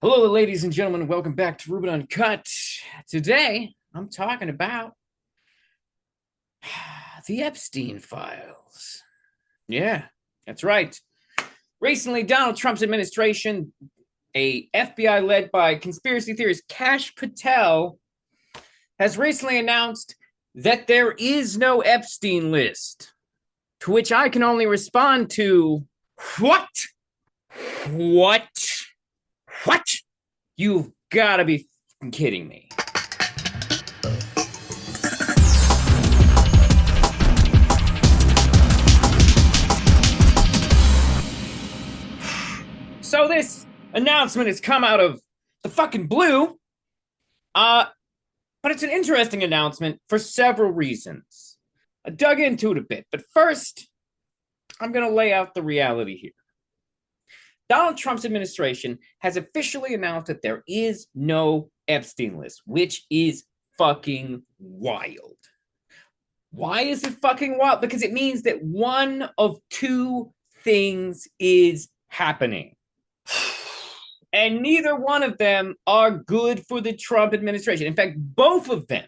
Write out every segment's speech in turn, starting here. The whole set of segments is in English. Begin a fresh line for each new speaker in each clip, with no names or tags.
Hello, ladies and gentlemen. Welcome back to Ruben Uncut. Today, I'm talking about the Epstein files. Yeah, that's right. Recently, Donald Trump's administration, a FBI led by conspiracy theorist Kash Patel, has recently announced that there is no Epstein list. To which I can only respond to, what? What? What? You've got to be kidding me. So this announcement has come out of the fucking blue, but it's an interesting announcement for several reasons. I dug into it a bit, but first, I'm going to lay out the reality here. Donald Trump's administration has officially announced that there is no Epstein list, which is fucking wild. Why is it fucking wild? Because it means that one of two things is happening. And neither one of them are good for the Trump administration. In fact, both of them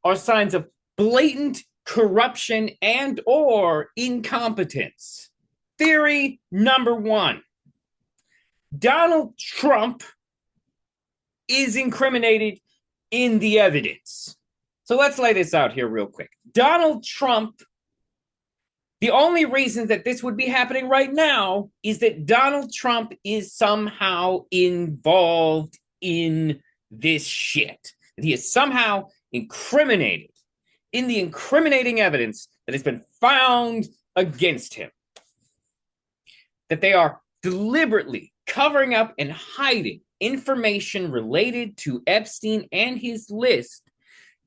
are signs of blatant corruption and or incompetence. Theory number one. Donald Trump is incriminated in the evidence. So let's lay this out here real quick. Donald Trump, the only reason that this would be happening right now is that Donald Trump is somehow involved in this shit. That he is somehow incriminated in the incriminating evidence that has been found against him. That they are deliberately covering up and hiding information related to Epstein and his list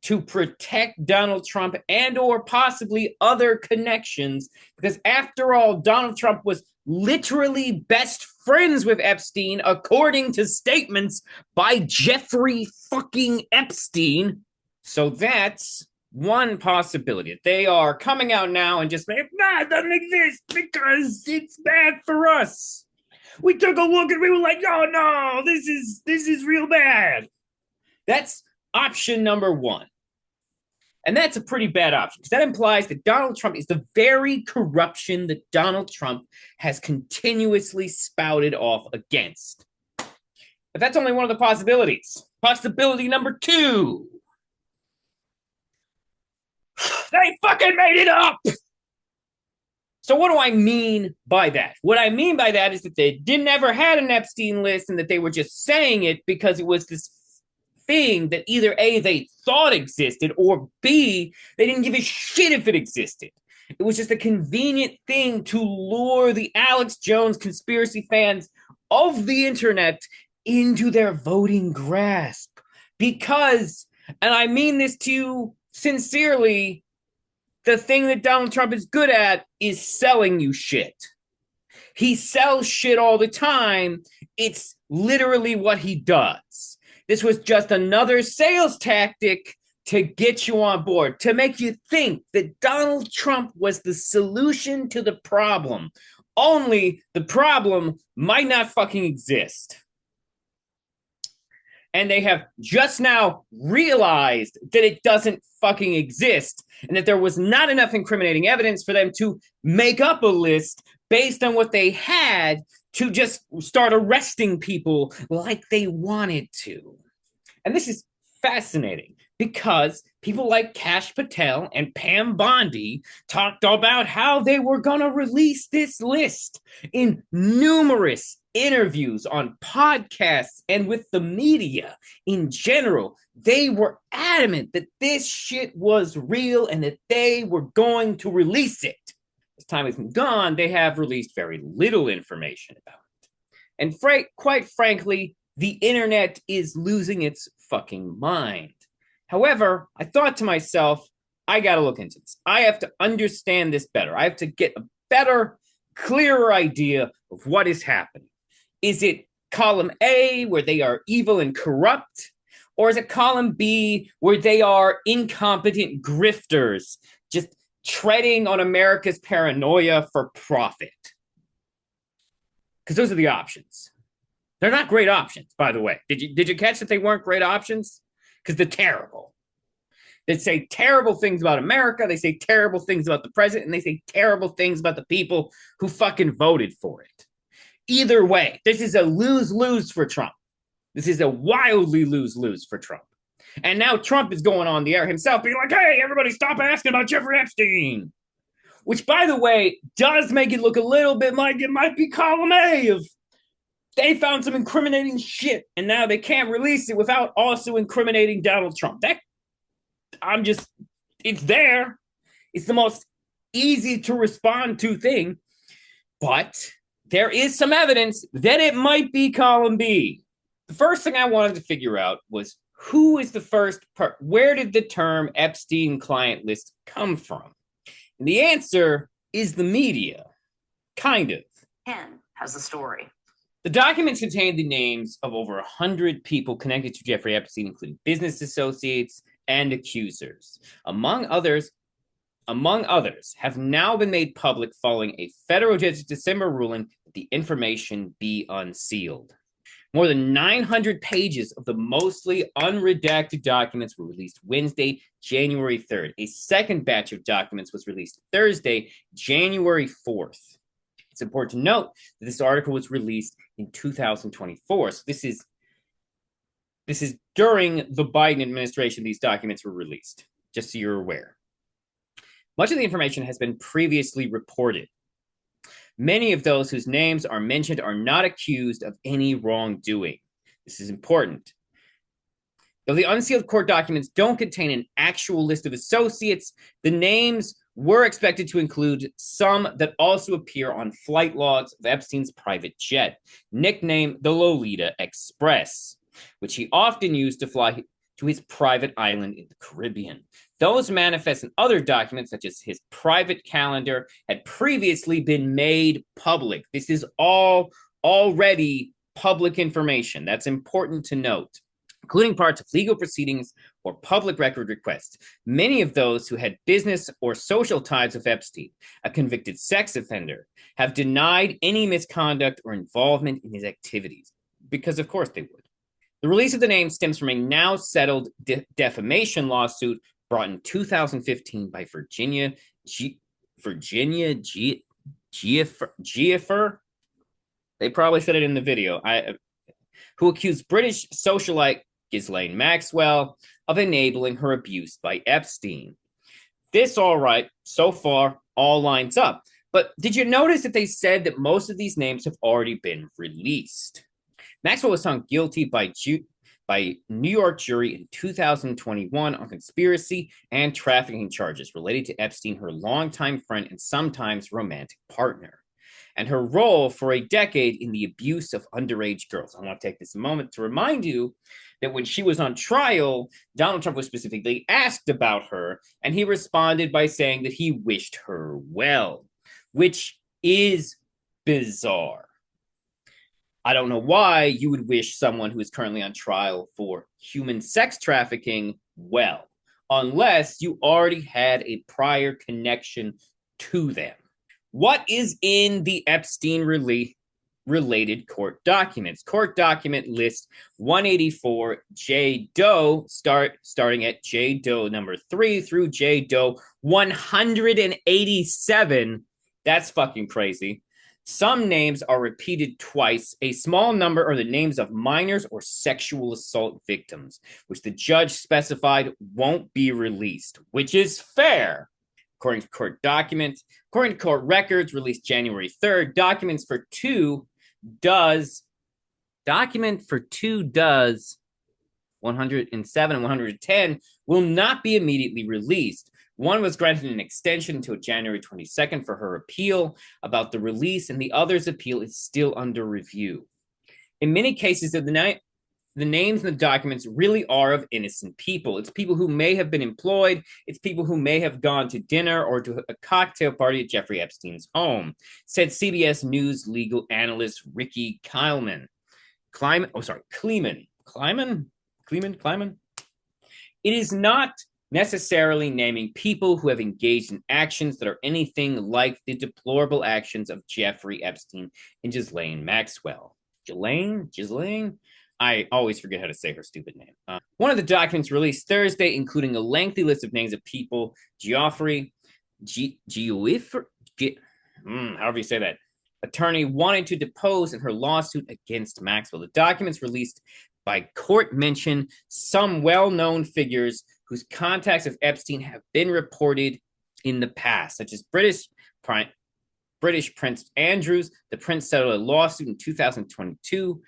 to protect Donald Trump and or possibly other connections. Because after all, Donald Trump was literally best friends with Epstein, according to statements by Jeffrey fucking Epstein. So that's one possibility. They are coming out now and just saying, nah, it doesn't exist because it's bad for us. We took a look and we were like, no, this is real bad. That's option number one. And that's a pretty bad option because that implies that Donald Trump is the very corruption that Donald Trump has continuously spouted off against. But that's only one of the possibilities. Possibility number two. They fucking made it up. So what do I mean by that? What I mean by that is that they didn't ever had an Epstein list and that they were just saying it because it was this thing that either A, they thought existed, or B, they didn't give a shit if it existed. It was just a convenient thing to lure the Alex Jones conspiracy fans of the internet into their voting grasp. Because, and I mean this to you sincerely, the thing that Donald Trump is good at is selling you shit. He sells shit all the time. It's literally what he does. This was just another sales tactic to get you on board, to make you think that Donald Trump was the solution to the problem. Only the problem might not fucking exist. And they have just now realized that it doesn't fucking exist and that there was not enough incriminating evidence for them to make up a list based on what they had to just start arresting people like they wanted to. And this is fascinating because people like Kash Patel and Pam Bondi talked about how they were going to release this list in numerous interviews on podcasts and with the media in general. They were adamant that this shit was real and that they were going to release it. As time has gone, they have released very little information about it. And quite frankly, the internet is losing its fucking mind. However, I thought to myself, I got to look into this. I have to understand this better. I have to get a better, clearer idea of what is happening. Is it column A, where they are evil and corrupt? Or is it column B, where they are incompetent grifters, just treading on America's paranoia for profit? Because those are the options. They're not great options, by the way. Did you catch that they weren't great options? Because they're terrible. They say terrible things about America. They say terrible things about the president, and they say terrible things about the people who fucking voted for it. Either way, this is a lose-lose for Trump. This is a wildly lose-lose for Trump. And now Trump is going on the air himself, being like, hey, everybody stop asking about Jeffrey Epstein. Which, by the way, does make it look a little bit like it might be column A of they found some incriminating shit, and now they can't release it without also incriminating Donald Trump. It's there. It's the most easy to respond to thing, but there is some evidence that it might be column B. The first thing I wanted to figure out was who is the first part? Where did the term Epstein client list come from? And the answer is the media. Kind of.
Ken has the story.
The documents contain the names of over 100 people connected to Jeffrey Epstein, including business associates and accusers. Among others, have now been made public following a federal judge's December ruling that the information be unsealed. More than 900 pages of the mostly unredacted documents were released Wednesday, January 3rd. A second batch of documents was released Thursday, January 4th. It's important to note that this article was released in 2024. So this is during the Biden administration these documents were released, just so you're aware. Much of the information has been previously reported. Many of those whose names are mentioned are not accused of any wrongdoing. This is important. Though the unsealed court documents don't contain an actual list of associates, the names were expected to include some that also appear on flight logs of Epstein's private jet, nicknamed the Lolita Express, which he often used to fly to his private island in the Caribbean. Those manifests and other documents, such as his private calendar, had previously been made public. This is all already public information. That's important to note, including parts of legal proceedings or public record requests. Many of those who had business or social ties with Epstein, a convicted sex offender, have denied any misconduct or involvement in his activities, because of course they would. The release of the name stems from a now settled defamation lawsuit brought in 2015 by Virginia Giaffer. They probably said it in the video. Who accused British socialite Ghislaine Maxwell of enabling her abuse by Epstein. This, all right, so far, all lines up. But did you notice that they said that most of these names have already been released? Maxwell was found guilty by New York jury in 2021 on conspiracy and trafficking charges related to Epstein, her longtime friend and sometimes romantic partner, and her role for a decade in the abuse of underage girls. I want to take this moment to remind you that when she was on trial, Donald Trump was specifically asked about her, and he responded by saying that he wished her well, which is bizarre. I don't know why you would wish someone who is currently on trial for human sex trafficking well, unless you already had a prior connection to them. What is in the Epstein related court documents? Court document list 184 J Doe, starting at J Doe number 3 through J Doe 187. That's fucking crazy. Some names are repeated twice. A small number are the names of minors or sexual assault victims, which the judge specified won't be released, which is fair. According to court documents, according to court records released January 3rd, document for two does 107 and 110 will not be immediately released. One was granted an extension until January 22nd for her appeal about the release, and the other's appeal is still under review. In many cases, the names in the documents really are of innocent people. It's people who may have been employed. It's people who may have gone to dinner or to a cocktail party at Jeffrey Epstein's home, said CBS News legal analyst Ricky Kleeman. It is not necessarily naming people who have engaged in actions that are anything like the deplorable actions of Jeffrey Epstein and Ghislaine Maxwell. Ghislaine. I always forget how to say her stupid name. One of the documents released Thursday, including a lengthy list of names of people: Geoffrey, however you say that, attorney wanting to depose in her lawsuit against Maxwell. The documents released by court mention some well-known figures whose contacts with Epstein have been reported in the past, such as British Prince Andrews. The prince settled a lawsuit in 2022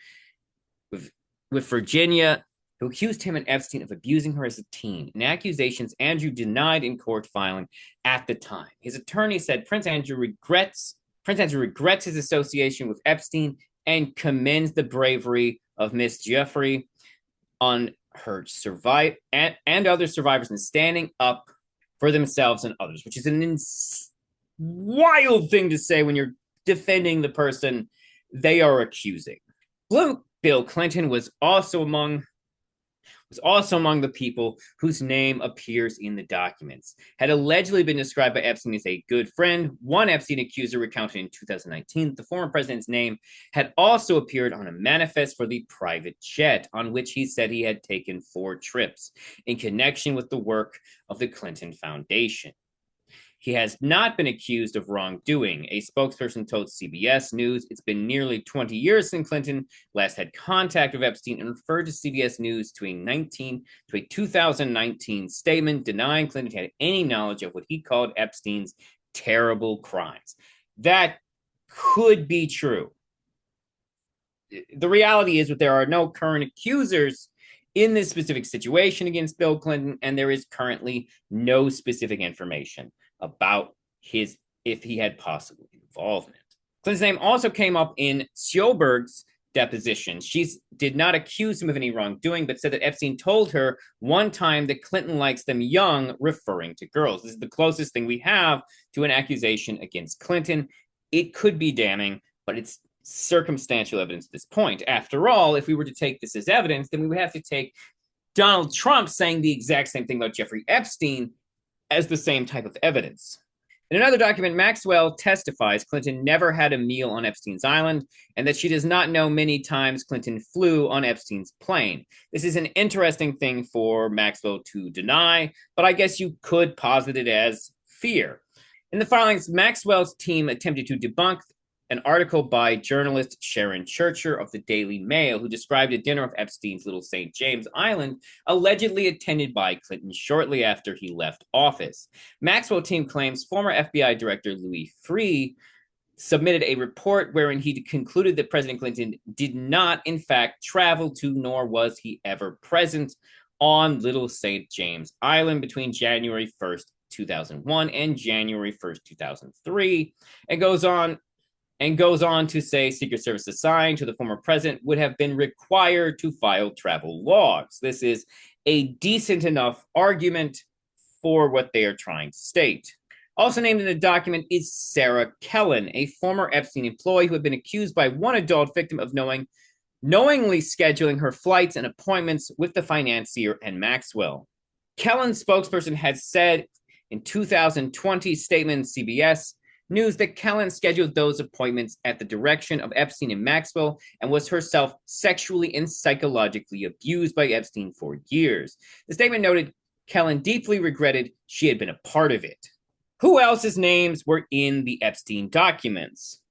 with Virginia, who accused him and Epstein of abusing her as a teen, in accusations Andrew denied in court filing at the time. His attorney said Prince Andrew regrets his association with Epstein and commends the bravery of Miss Jeffrey on her and other survivors in standing up for themselves and others, which is an wild thing to say when you're defending the person they are accusing. Bill Clinton was also among the people whose name appears in the documents, had allegedly been described by Epstein as a good friend. One Epstein accuser recounted in 2019 the former president's name had also appeared on a manifest for the private jet on which he said he had taken 4 trips in connection with the work of the Clinton Foundation. He has not been accused of wrongdoing. A spokesperson told CBS News it's been nearly 20 years since Clinton last had contact with Epstein, and referred to CBS News to a 2019 statement denying Clinton had any knowledge of what he called Epstein's terrible crimes. That could be true. The reality is that there are no current accusers in this specific situation against Bill Clinton, and there is currently no specific information about if he had possible involvement. Clinton's name also came up in Sjoberg's deposition. She did not accuse him of any wrongdoing, but said that Epstein told her one time that Clinton likes them young, referring to girls. This is the closest thing we have to an accusation against Clinton. It could be damning, but it's circumstantial evidence at this point. After all, if we were to take this as evidence, then we would have to take Donald Trump saying the exact same thing about Jeffrey Epstein as the same type of evidence. In another document, Maxwell testifies Clinton never had a meal on Epstein's island and that she does not know many times Clinton flew on Epstein's plane. This is an interesting thing for Maxwell to deny, but I guess you could posit it as fear. In the filings, Maxwell's team attempted to debunk an article by journalist Sharon Churcher of the Daily Mail, who described a dinner of Epstein's Little St. James Island, allegedly attended by Clinton shortly after he left office. Maxwell team claims former FBI Director Louis Freeh submitted a report wherein he concluded that President Clinton did not, in fact, travel to, nor was he ever present on Little St. James Island between January 1st, 2001 and January 1st, 2003, and goes on to say Secret Service assigned to the former president would have been required to file travel logs. This is a decent enough argument for what they are trying to state. Also named in the document is Sarah Kellen, a former Epstein employee who had been accused by one adult victim of knowingly scheduling her flights and appointments with the financier and Maxwell. Kellen's spokesperson had said in 2020 statement in CBS News that Kellen scheduled those appointments at the direction of Epstein and Maxwell and was herself sexually and psychologically abused by Epstein for years. The statement noted Kellen deeply regretted she had been a part of it. Who else's names were in the Epstein documents?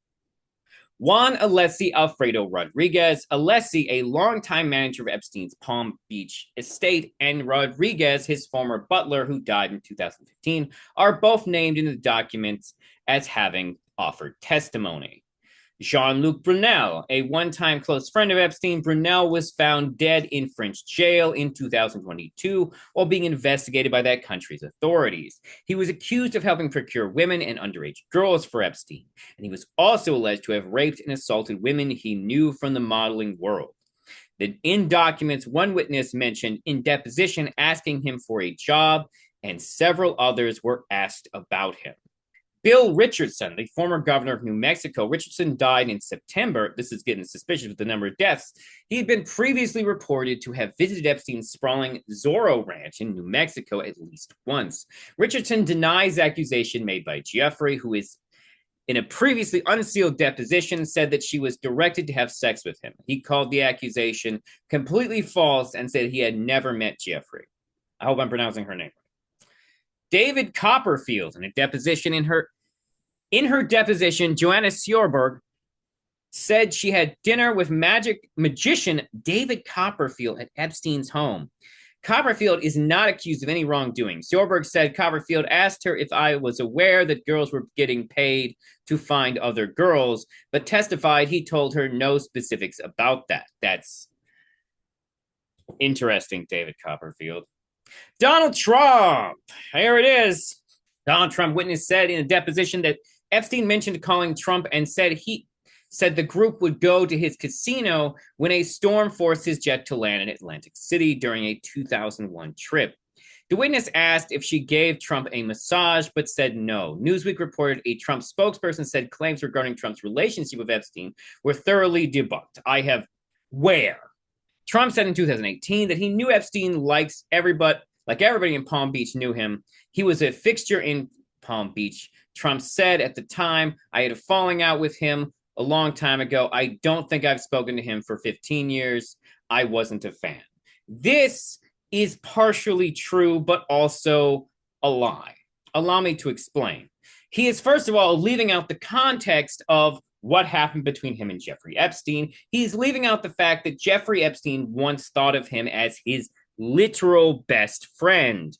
Juan Alessi Alfredo Rodriguez, Alessi, a longtime manager of Epstein's Palm Beach estate, and Rodriguez, his former butler who died in 2015, are both named in the documents as having offered testimony. Jean-Luc Brunel, a one-time close friend of Epstein, Brunel was found dead in French jail in 2022 while being investigated by that country's authorities. He was accused of helping procure women and underage girls for Epstein, and he was also alleged to have raped and assaulted women he knew from the modeling world. In documents, one witness mentioned in deposition asking him for a job, and several others were asked about him. Bill Richardson, the former governor of New Mexico, Richardson died in September. This is getting suspicious with the number of deaths. He had been previously reported to have visited Epstein's sprawling Zorro Ranch in New Mexico at least once. Richardson denies accusation made by Jeffrey, who is in a previously unsealed deposition, said that she was directed to have sex with him. He called the accusation completely false and said he had never met Jeffrey. I hope I'm pronouncing her name. David Copperfield, in a deposition in her deposition, Joanna Sjoberg said she had dinner with magician David Copperfield at Epstein's home. Copperfield is not accused of any wrongdoing. Sjoberg said Copperfield asked her if I was aware that girls were getting paid to find other girls, but testified he told her no specifics about that. That's interesting, David Copperfield. Donald Trump. Here it is. Donald Trump witness said in a deposition that Epstein mentioned calling Trump and said the group would go to his casino when a storm forced his jet to land in Atlantic City during a 2001 trip. The witness asked if she gave Trump a massage, but said no. Newsweek reported a Trump spokesperson said claims regarding Trump's relationship with Epstein were thoroughly debunked. Where? Trump said in 2018 that he knew Epstein likes everybody, like everybody in Palm Beach knew him. He was a fixture in Palm Beach. Trump said at the time, I had a falling out with him a long time ago. I don't think I've spoken to him for 15 years. I wasn't a fan. This is partially true, but also a lie. Allow me to explain. He is, first of all, leaving out the context of what happened between him and Jeffrey Epstein. He's leaving out the fact that Jeffrey Epstein once thought of him as his literal best friend.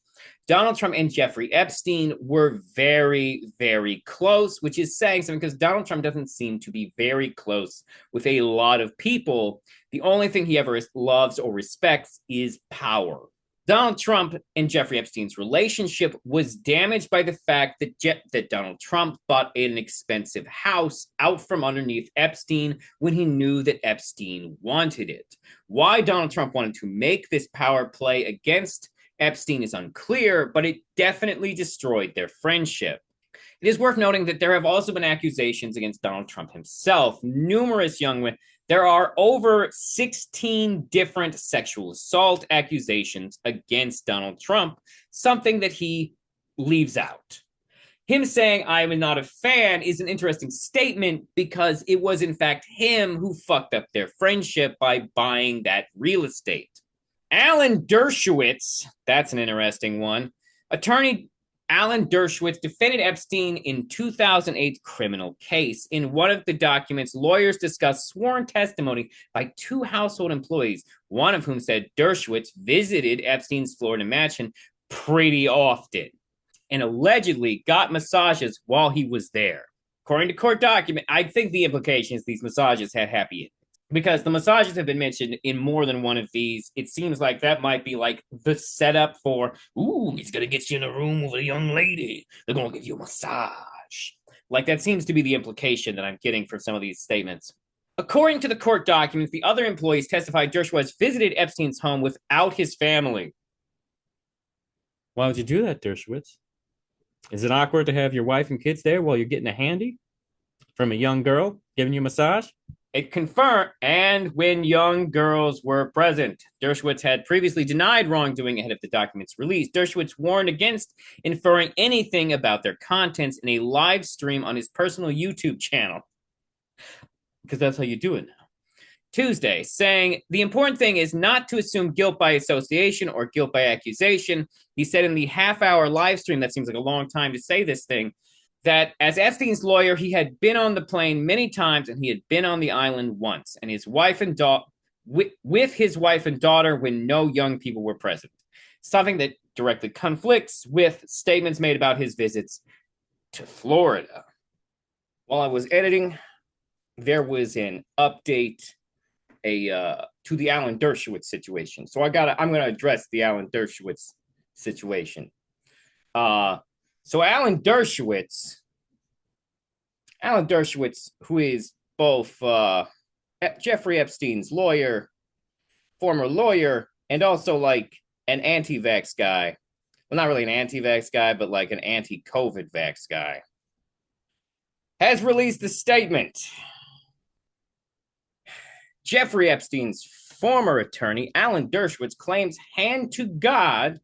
Donald Trump and Jeffrey Epstein were very, very close, which is saying something because Donald Trump doesn't seem to be very close with a lot of people. The only thing he ever loves or respects is power. Donald Trump and Jeffrey Epstein's relationship was damaged by the fact that Donald Trump bought an expensive house out from underneath Epstein when he knew that Epstein wanted it. Why Donald Trump wanted to make this power play against Epstein is unclear, but it definitely destroyed their friendship. It is worth noting that there have also been accusations against Donald Trump himself. Numerous young women. There are over 16 different sexual assault accusations against Donald Trump, something that he leaves out. Him saying, I am not a fan is an interesting statement because it was in fact him who fucked up their friendship by buying that real estate. Alan Dershowitz, that's an interesting one. Attorney Alan Dershowitz defended Epstein in 2008 criminal case. In one of the documents, lawyers discussed sworn testimony by two household employees, one of whom said Dershowitz visited Epstein's Florida mansion pretty often and allegedly got massages while he was there. According to court document, I think the implication is these massages had happy endings. Because the massages have been mentioned in more than one of these, it seems like that might be like the setup for, he's going to get you in a room with a young lady. They're going to give you a massage. Like that seems to be the implication that I'm getting from some of these statements. According to the court documents, the other employees testified Dershowitz visited Epstein's home without his family. Why would you do that, Dershowitz? Is it awkward to have your wife and kids there while you're getting a handy from a young girl giving you a massage? It confirmed, and when young girls were present. Dershowitz had previously denied wrongdoing ahead of the document's release. Dershowitz warned against inferring anything about their contents in a live stream on his personal YouTube channel. Because that's how you do it now. Tuesday, saying, the important thing is not to assume guilt by association or guilt by accusation. He said in the half-hour live stream, that seems like a long time to say this thing, that as Epstein's lawyer, he had been on the plane many times and he had been on the island once, and his wife and daughter, with his wife and daughter when no young people were present. Something that directly conflicts with statements made about his visits to Florida. While I was editing, there was an update to the Alan Dershowitz situation. So I'm going to address the Alan Dershowitz situation. So Alan Dershowitz, who is both Jeffrey Epstein's lawyer, former lawyer, and also like an anti-vax guy. Well, not really an anti-vax guy, but like an anti-COVID vax guy, has released a statement. Jeffrey Epstein's former attorney, Alan Dershowitz, claims hand to God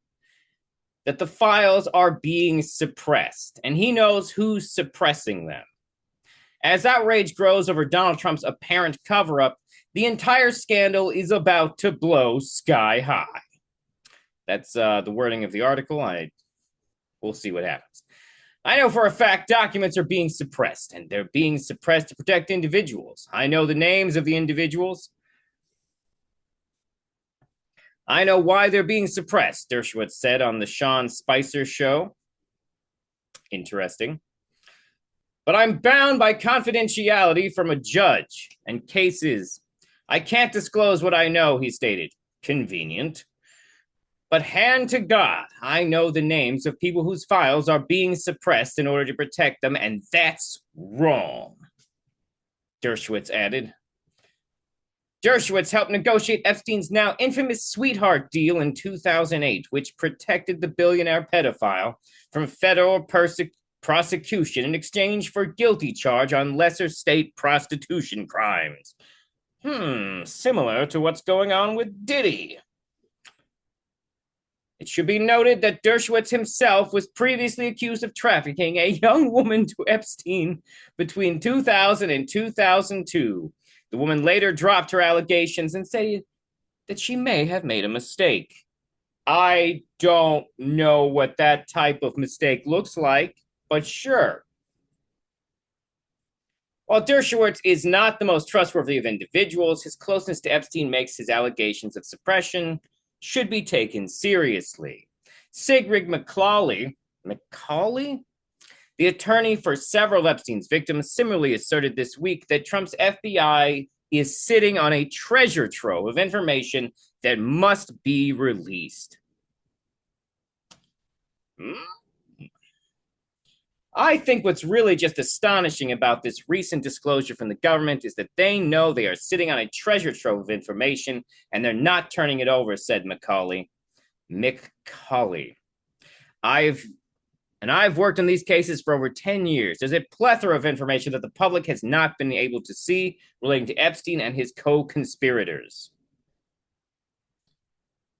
that the files are being suppressed, and he knows who's suppressing them. As outrage grows over Donald Trump's apparent cover up, the entire scandal is about to blow sky high. That's the wording of the article. We'll see what happens. I know for a fact documents are being suppressed, and they're being suppressed to protect individuals. I know the names of the individuals. I know why they're being suppressed, Dershowitz said on the Sean Spicer show. Interesting. But I'm bound by confidentiality from a judge and cases. I can't disclose what I know, he stated. Convenient. But hand to God, I know the names of people whose files are being suppressed in order to protect them, and that's wrong, Dershowitz added. Dershowitz helped negotiate Epstein's now infamous sweetheart deal in 2008, which protected the billionaire pedophile from federal prosecution in exchange for guilty charge on lesser state prostitution crimes. Similar to what's going on with Diddy. It should be noted that Dershowitz himself was previously accused of trafficking a young woman to Epstein between 2000 and 2002. The woman later dropped her allegations and said that she may have made a mistake. I don't know what that type of mistake looks like, but sure. While Dershowitz is not the most trustworthy of individuals, his closeness to Epstein makes his allegations of suppression should be taken seriously. Sigrid McCauley, the attorney for several Epstein's victims, similarly asserted this week that Trump's FBI is sitting on a treasure trove of information that must be released. I think what's really just astonishing about this recent disclosure from the government is that they know they are sitting on a treasure trove of information and they're not turning it over, said McCauley. I've worked on these cases for over 10 years. There's a plethora of information that the public has not been able to see relating to Epstein and his co-conspirators.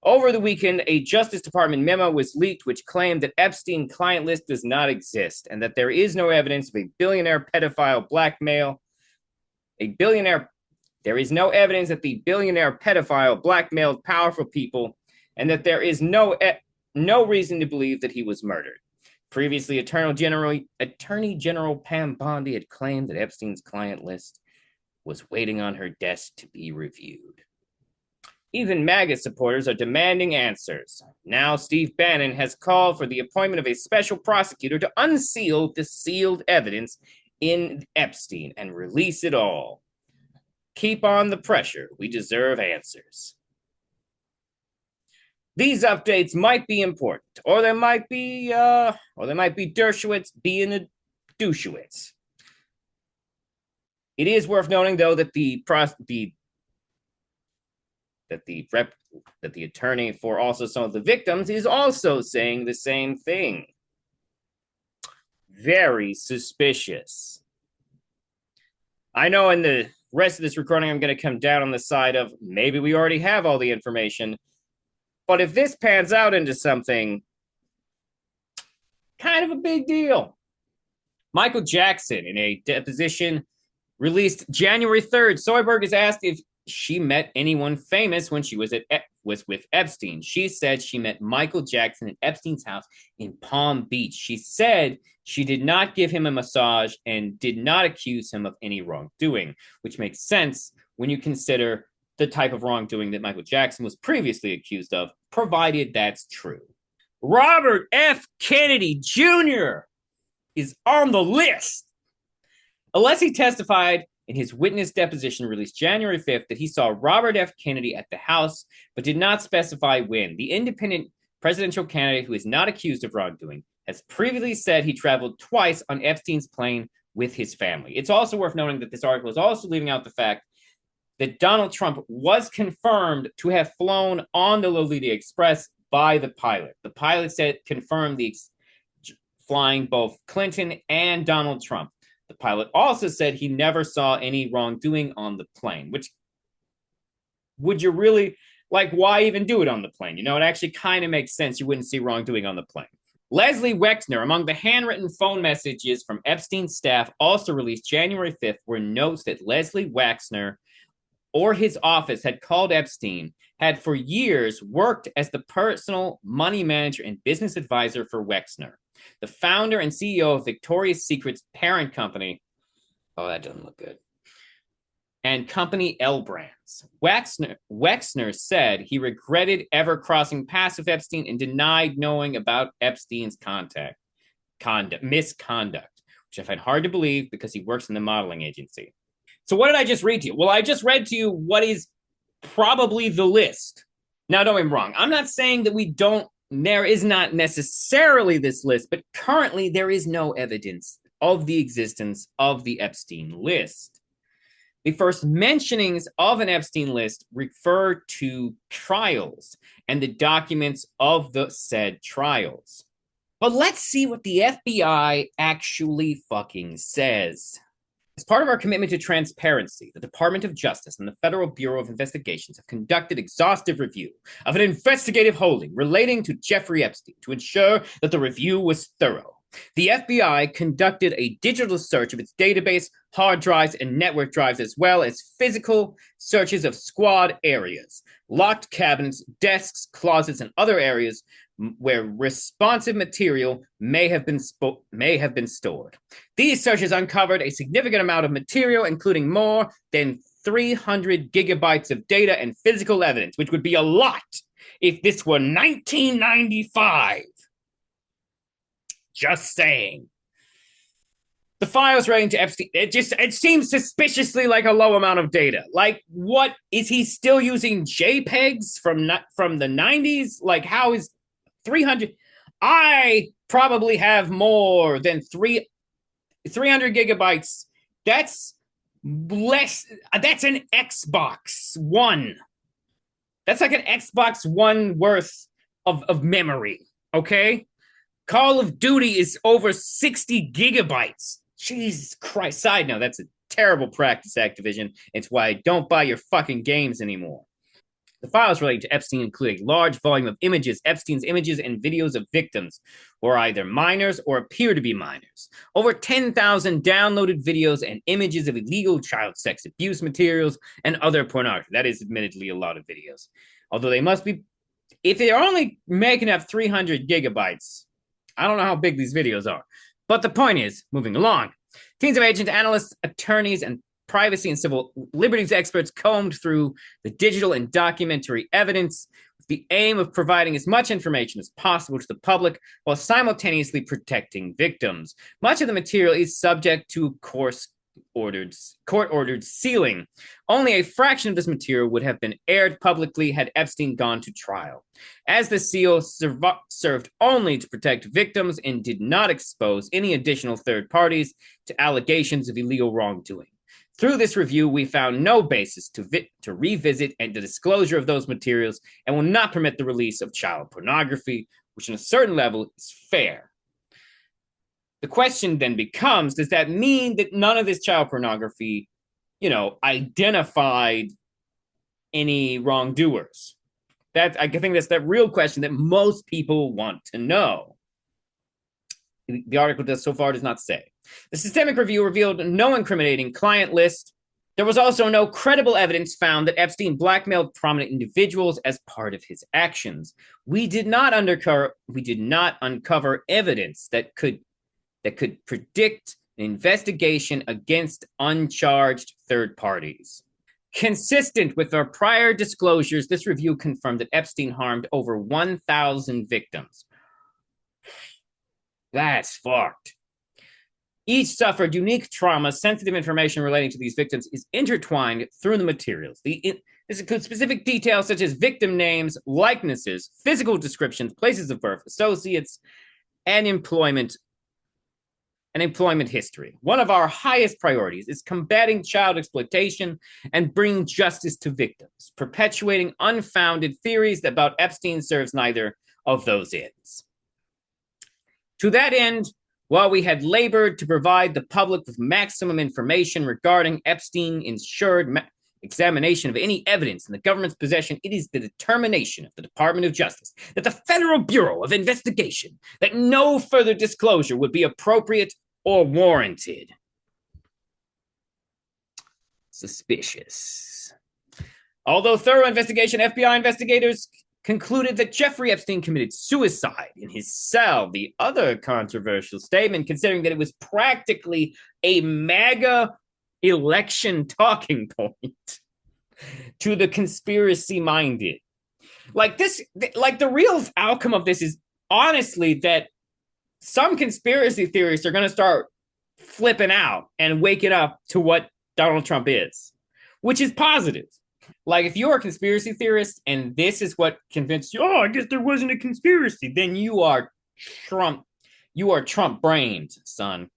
Over the weekend, a Justice Department memo was leaked which claimed that Epstein client list does not exist and that there is no evidence of a billionaire pedophile blackmail. There is no evidence that the billionaire pedophile blackmailed powerful people and that there is no reason to believe that he was murdered. Previously, Attorney General Pam Bondi had claimed that Epstein's client list was waiting on her desk to be reviewed. Even MAGA supporters are demanding answers. Now, Steve Bannon has called for the appointment of a special prosecutor to unseal the sealed evidence in Epstein and release it all. Keep on the pressure. We deserve answers. These updates might be important, or there might be Dershowitz being a douchewitz. It is worth noting, though, that the attorney for also some of the victims is also saying the same thing. Very suspicious. I know in the rest of this recording, I'm going to come down on the side of maybe we already have all the information. But if this pans out into something kind of a big deal. Michael Jackson, in a deposition released January 3rd, Soyberg is asked if she met anyone famous when she was with Epstein. She said she met Michael Jackson at Epstein's house in Palm Beach. She said she did not give him a massage and did not accuse him of any wrongdoing, which makes sense when you consider the type of wrongdoing that Michael Jackson was previously accused of, provided that's true. Robert F. Kennedy Jr. is on the list. Alessi testified in his witness deposition released January 5th that he saw Robert F. Kennedy at the house, but did not specify when. The independent presidential candidate, who is not accused of wrongdoing, has previously said he traveled twice on Epstein's plane with his family. It's also worth noting that this article is also leaving out the fact that Donald Trump was confirmed to have flown on the Lolita Express by the pilot. The pilot confirmed the flying both Clinton and Donald Trump. The pilot also said he never saw any wrongdoing on the plane, which would you really, why even do it on the plane? It actually kind of makes sense you wouldn't see wrongdoing on the plane. Leslie Wexner, among the handwritten phone messages from Epstein's staff, also released January 5th, were notes that Leslie Wexner or his office had called Epstein, had for years worked as the personal money manager and business advisor for Wexner, the founder and CEO of Victoria's Secret's parent company. Oh, that doesn't look good. And company L Brands. Wexner said he regretted ever crossing paths with Epstein and denied knowing about Epstein's misconduct, which I find hard to believe because he works in the modeling agency. So what did I just read to you? Well, I just read to you what is probably the list. Now, don't get me wrong. I'm not saying that there is not necessarily this list, but currently there is no evidence of the existence of the Epstein list. The first mentionings of an Epstein list refer to trials and the documents of the said trials. But let's see what the FBI actually fucking says. As part of our commitment to transparency, the Department of Justice and the Federal Bureau of Investigations have conducted exhaustive review of an investigative holding relating to Jeffrey Epstein to ensure that the review was thorough. The FBI conducted a digital search of its database, hard drives, and network drives, as well as physical searches of squad areas, locked cabinets, desks, closets, and other areas where responsive material may have been stored. These searches uncovered a significant amount of material, including more than 300 gigabytes of data and physical evidence, which would be a lot if this were 1995. Just saying. The files relating to Epstein, it seems suspiciously like a low amount of data. Like, what is he still using JPEGs from the 90s? Like, how is 300? I probably have more than 300 gigabytes. That's less. That's an Xbox One. That's like an Xbox One worth of memory. Okay. Call of Duty is over 60 gigabytes. Jesus Christ. Side note, that's a terrible practice, Activision. It's why I don't buy your fucking games anymore. The files relating to Epstein include a large volume of images, Epstein's images and videos of victims who are either minors or appear to be minors. Over 10,000 downloaded videos and images of illegal child sex abuse materials and other pornography. That is admittedly a lot of videos. Although they must be, if they're only making up 300 gigabytes, I don't know how big these videos are. But the point is, moving along, teams of agents, analysts, attorneys, and privacy and civil liberties experts combed through the digital and documentary evidence with the aim of providing as much information as possible to the public while simultaneously protecting victims. Much of the material is subject to court-ordered sealing. Only a fraction of this material would have been aired publicly had Epstein gone to trial, as the seal served only to protect victims and did not expose any additional third parties to allegations of illegal wrongdoing. Through this review, we found no basis to revisit and the disclosure of those materials and will not permit the release of child pornography, which on a certain level is fair. The question then becomes, does that mean that none of this child pornography, identified any wrongdoers? I think that's that real question that most people want to know. The article so far does not say. The systemic review revealed no incriminating client list. There was also no credible evidence found that Epstein blackmailed prominent individuals as part of his actions. We did not uncover evidence that could predict an investigation against uncharged third parties. Consistent with our prior disclosures, this review confirmed that Epstein harmed over 1,000 victims. That's fucked. Each suffered unique trauma. Sensitive information relating to these victims is intertwined through the materials. This includes specific details such as victim names, likenesses, physical descriptions, places of birth, associates, and employment history. One of our highest priorities is combating child exploitation and bringing justice to victims. Perpetuating unfounded theories about Epstein serves neither of those ends. To that end, while we had labored to provide the public with maximum information regarding Epstein ensured examination of any evidence in the government's possession, it is the determination of the Department of Justice that the Federal Bureau of Investigation that no further disclosure would be appropriate or warranted. Suspicious. Although thorough investigation, FBI investigators concluded that Jeffrey Epstein committed suicide in his cell. The other controversial statement, considering that it was practically a MAGA election talking point to the conspiracy-minded. Like the real outcome of this is honestly that some conspiracy theorists are going to start flipping out and waking up to what Donald Trump is, which is positive. Like, if you're a conspiracy theorist and this is what convinced you, I guess there wasn't a conspiracy, then you are Trump. You are Trump brained, son.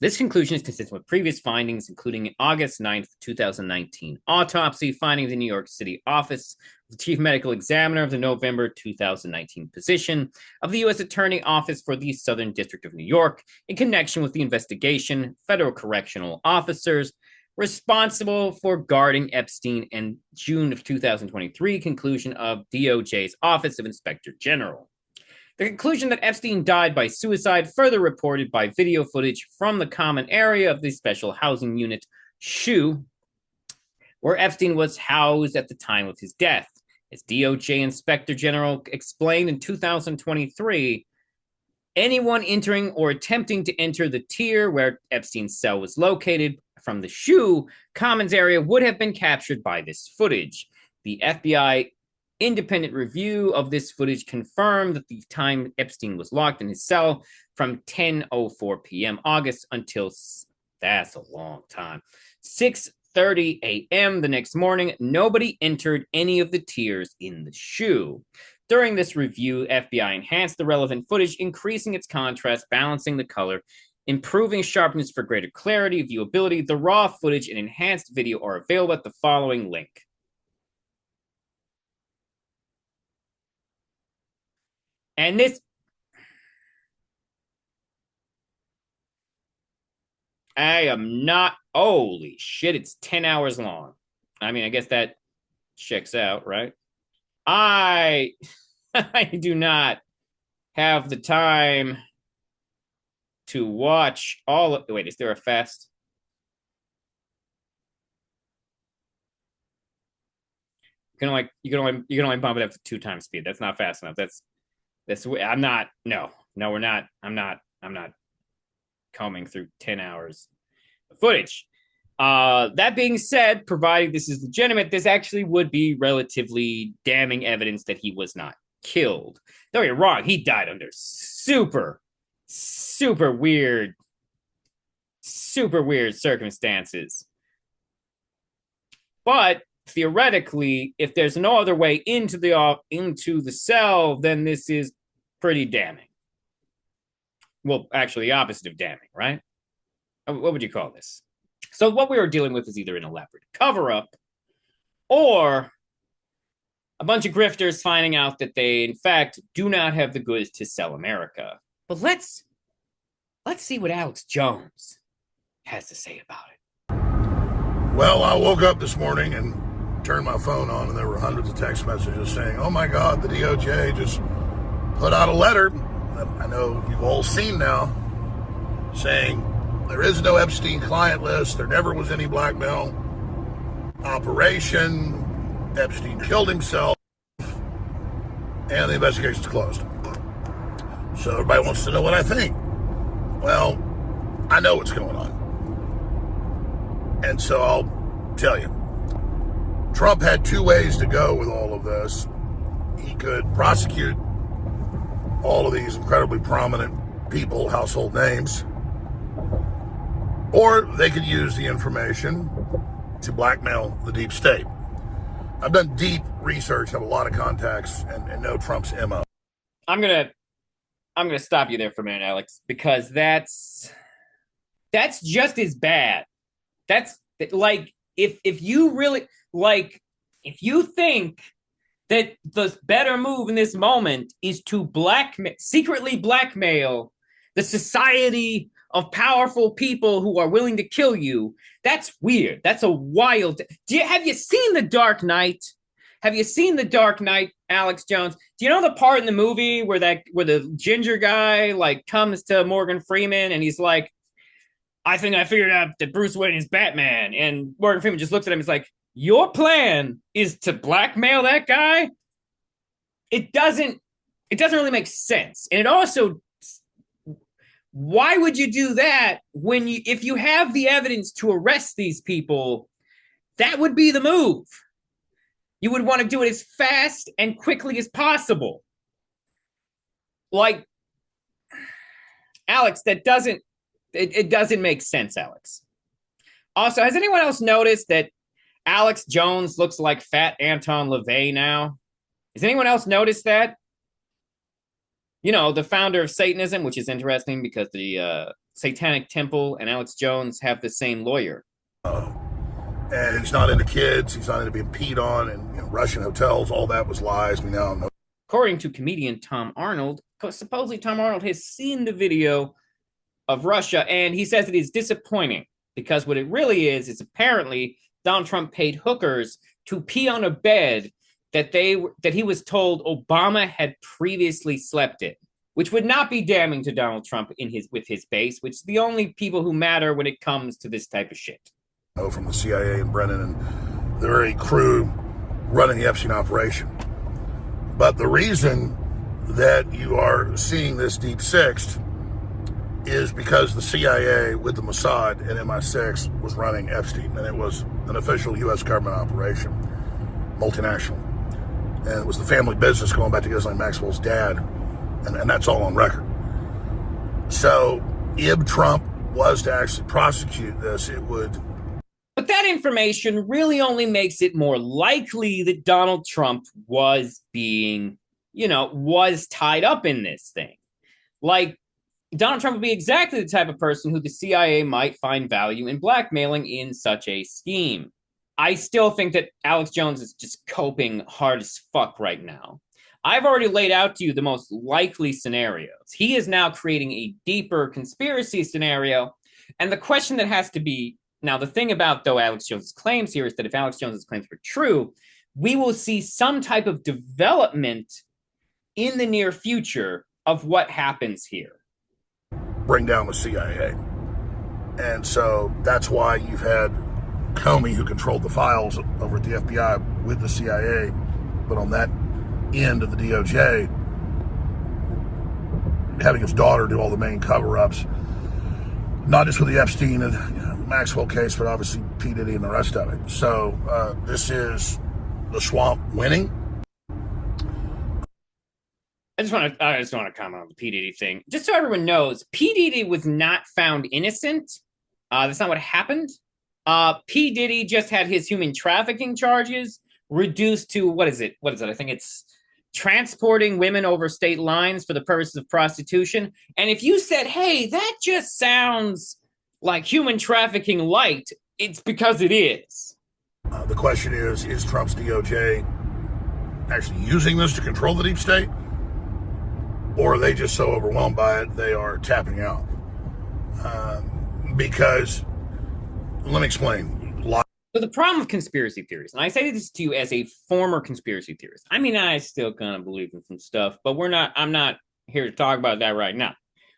This conclusion is consistent with previous findings, including an August 9th, 2019 autopsy, findings in New York City office of the chief medical examiner of the November 2019 position of the U.S. Attorney Office for the Southern District of New York in connection with the investigation, federal correctional officers responsible for guarding Epstein, and June of 2023 conclusion of DOJ's Office of Inspector General. The conclusion that Epstein died by suicide, further reported by video footage from the common area of the special housing unit, SHU, where Epstein was housed at the time of his death. As DOJ Inspector General explained in 2023, anyone entering or attempting to enter the tier where Epstein's cell was located from the SHU Commons area would have been captured by this footage. The FBI independent review of this footage confirmed that the time Epstein was locked in his cell from 10:04 p.m. August until, that's a long time, 6:30 a.m. the next morning, nobody entered any of the tiers in the SHU. During this review, FBI enhanced the relevant footage, increasing its contrast, balancing the color, improving sharpness for greater clarity, viewability. The raw footage and enhanced video are available at the following link. And this, I am not, holy shit, it's 10 hours long. I mean, I guess that checks out, right? I do not have the time to watch all of, wait, is there a fast? You can only bump it up to 2 times speed. That's not fast enough. I'm not combing through 10 hours of footage. That being said, provided this is legitimate, this actually would be relatively damning evidence that he was not killed. Don't get me wrong, he died under super weird circumstances. But theoretically, if there's no other way into the cell, then this is pretty damning. Well, actually, the opposite of damning, right? What would you call this? So what we are dealing with is either an elaborate cover-up or a bunch of grifters finding out that they, in fact, do not have the goods to sell America. But let's see what Alex Jones has to say about it.
Well, I woke up this morning and turned my phone on, and there were hundreds of text messages saying, oh my God, the DOJ just put out a letter that I know you've all seen now, saying there is no Epstein client list, there never was any blackmail operation, Epstein killed himself, and the investigation's closed. So everybody wants to know what I think. Well, I know what's going on. And so I'll tell you. Trump had 2 ways to go with all of this. He could prosecute all of these incredibly prominent people, household names, or they could use the information to blackmail the deep state. I've done deep research, have a lot of contacts, and know Trump's MO.
I'm gonna stop you there for a minute, Alex, because that's just as bad. That's like, if you really, like, if you think that the better move in this moment is to secretly blackmail the Society of powerful people who are willing to kill you, that's weird. That's a wild. Have you seen The Dark Knight? Have you seen The Dark Knight, Alex Jones? Do you know the part in the movie where the ginger guy like comes to Morgan Freeman and he's like, I think I figured out that Bruce Wayne is Batman, and Morgan Freeman just looks at him and is like, your plan is to blackmail that guy? It doesn't really make sense. And it also, why would you do that when if you have the evidence to arrest these people? That would be the move. You would want to do it as fast and quickly as possible. Like, Alex, that doesn't make sense, Alex. Also, has anyone else noticed that Alex Jones looks like fat Anton LaVey now? Has anyone else noticed that? You know, the founder of Satanism, which is interesting because the Satanic Temple and Alex Jones have the same lawyer.
And he's not into kids. He's not into being peed on and Russian hotels. All that was lies. We now know.
According to comedian Tom Arnold, supposedly Tom Arnold has seen the video of Russia, and he says it is disappointing because what it really is apparently Donald Trump paid hookers to pee on a bed that he was told Obama had previously slept in, which would not be damning to Donald Trump with his base, which is the only people who matter when it comes to this type of shit.
From the CIA and Brennan and the very crew running the Epstein operation. But the reason that you are seeing this deep sixth is because the CIA with the Mossad and MI6 was running Epstein, and it was an official U.S. government operation, multinational. And it was the family business going back to Ghislaine Maxwell's dad, and that's all on record. So if Trump was to actually prosecute this, it would...
But that information really only makes it more likely that Donald Trump was was tied up in this thing. Like, Donald Trump would be exactly the type of person who the CIA might find value in blackmailing in such a scheme. I still think that Alex Jones is just coping hard as fuck right now. I've already laid out to you the most likely scenarios. He is now creating a deeper conspiracy scenario. And the question that has to be, now the thing about, though, Alex Jones' claims here is that if Alex Jones' claims were true, we will see some type of development in the near future of what happens here.
Bring down the CIA. And so that's why you've had Comey, who controlled the files over at the FBI with the CIA, but on that end of the DOJ, having his daughter do all the main cover-ups, not just with the Epstein and Maxwell case, but obviously P. Diddy and the rest of it. So this is the swamp winning.
I just want to comment on the P. Diddy thing. Just so everyone knows, P. Diddy was not found innocent. That's not what happened. P. Diddy just had his human trafficking charges reduced to, what is it? I think it's transporting women over state lines for the purposes of prostitution. And if you said, hey, that just sounds like human trafficking light, it's because it is.
The question is Trump's DOJ actually using this to control the deep state? Or are they just so overwhelmed by it, they are tapping out? Because, let me explain.
So the problem with conspiracy theories, and I say this to you as a former conspiracy theorist. I mean, I still kind of believe in some stuff, but I'm not here to talk about that right now.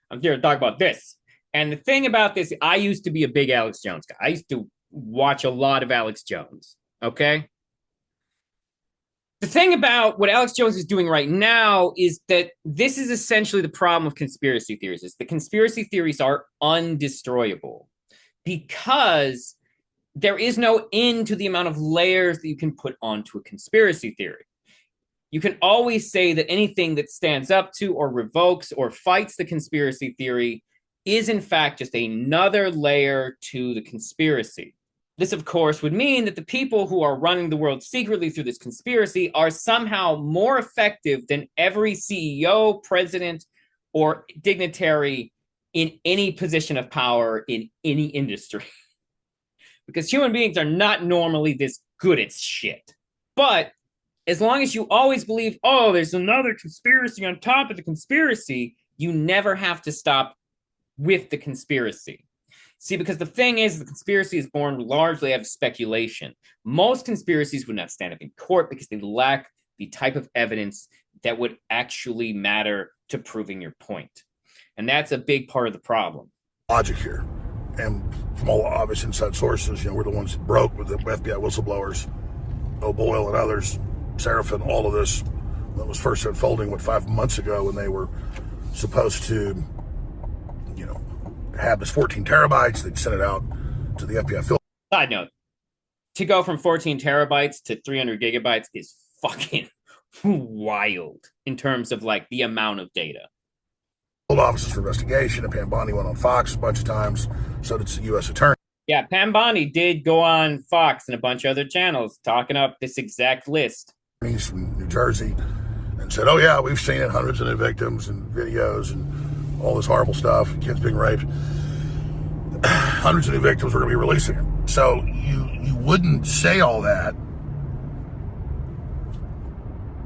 I'm here to talk about this. And the thing about this, I used to be a big Alex Jones guy. I used to watch a lot of Alex Jones, okay? The thing about what Alex Jones is doing right now is that this is essentially the problem of conspiracy theories. Is the conspiracy theories are undestroyable because there is no end to the amount of layers that you can put onto a conspiracy theory. You can always say that anything that stands up to or revokes or fights the conspiracy theory is in fact just another layer to the conspiracy. This, of course, would mean that the people who are running the world secretly through this conspiracy are somehow more effective than every CEO, president, or dignitary in any position of power in any industry. Because human beings are not normally this good at shit. But as long as you always believe, oh, there's another conspiracy on top of the conspiracy, you never have to stop with the conspiracy. See, because the thing is, the conspiracy is born largely out of speculation. Most conspiracies would not stand up in court because they lack the type of evidence that would actually matter to proving your point. And that's a big part of the problem.
Logic here. And from all obvious inside sources, we're the ones that broke with the FBI whistleblowers, O'Boyle and others, Seraphin, all of this that was first unfolding, 5 months ago when they were supposed to, have this 14 terabytes. They'd sent it out to the FBI.
Side note, to go from 14 terabytes to 300 gigabytes is fucking wild in terms of like the amount of data.
Offices for investigation, and Pam Bondi went on Fox a bunch of times, so did the U.S. Attorney.
Yeah, Pam Bondi did go on Fox and a bunch of other channels talking up this exact list.
He's from New Jersey and said, oh yeah, we've seen it, hundreds of new victims and videos and all this horrible stuff, kids being raped. Hundreds of new victims, we're going to be releasing it. So you wouldn't say all that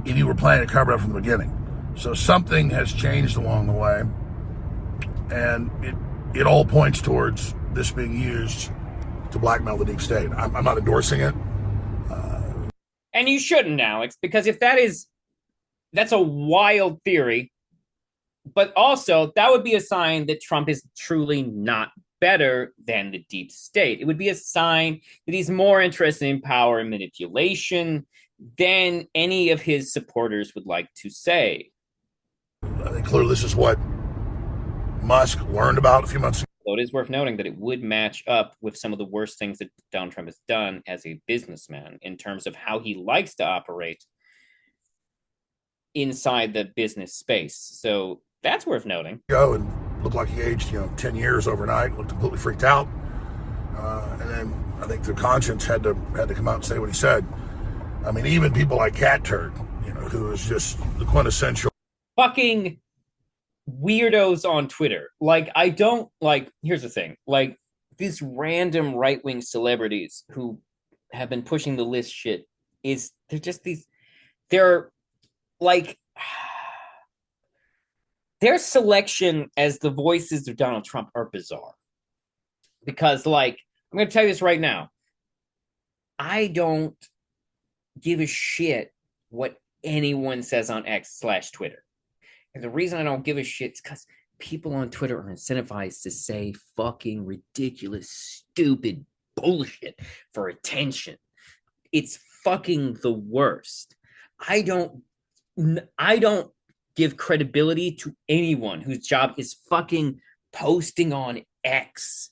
if you were planning to cover it up from the beginning. So something has changed along the way, and it all points towards this being used to blackmail the deep state. I'm not endorsing it.
And you shouldn't, Alex, because if that's a wild theory, but also that would be a sign that Trump is truly not better than the deep state. It would be a sign that he's more interested in power and manipulation than any of his supporters would like to say.
I think clearly this is what Musk learned about a few months ago.
So it is worth noting that it would match up with some of the worst things that Donald Trump has done as a businessman in terms of how he likes to operate inside the business space. So that's worth noting.
And looked like he aged, 10 years overnight, looked completely freaked out. And then I think the conscience had to come out and say what he said. I mean, even people like Cat Turd, who is just the quintessential
fucking weirdos on Twitter. Like, I don't like, here's the thing, like these random right-wing celebrities who have been pushing the list shit they're like, their selection as the voices of Donald Trump are bizarre. Because, like, I'm going to tell you this right now. I don't give a shit what anyone says on X/Twitter. And the reason I don't give a shit is because people on Twitter are incentivized to say fucking ridiculous, stupid bullshit for attention. It's fucking the worst. I don't give credibility to anyone whose job is fucking posting on X.